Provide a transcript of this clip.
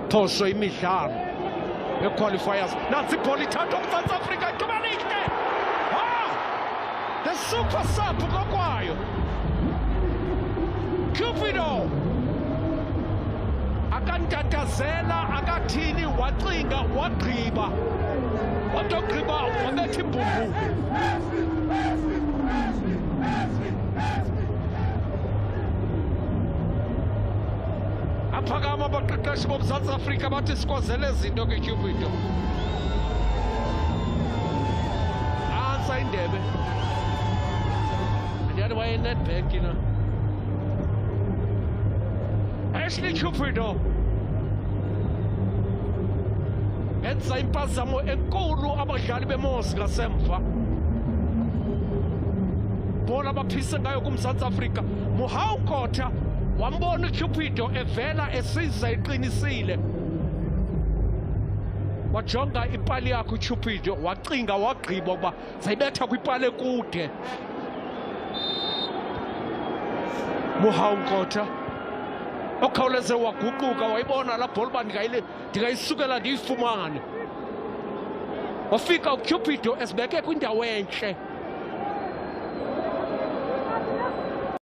phoso imidlalo equalifiers. Nansi ibhola ithathwa uMzantsi Afrika ithuba lihle. The super sub kokwayo. Cupido akantatazela akathini wacinga wagqiba watogqiba wabetha imbumbu. Aphakama abaqeqeshi boMzantsi Afrika bathi sikwazele izinto ke Cupido. Ansa indebe. Andiyani waye Nedbank yena. Ashley Cupido enza impazamo enkulu abadlali beMos ngasemva. Bola baphise ngayo kuMzantsi Afrika. Mohau Kota wambona Cupido evela esiza eqinisile. Wajonga ipali yakhe Cupido wacinga wagqiba ukuba zayibetha kwipali ekude. Mohau Kota okhawuleze waguquka wayibona la bhola uba ndingayisukela ndiyifumane. Wafika uCupido esibeke kwindawo entle.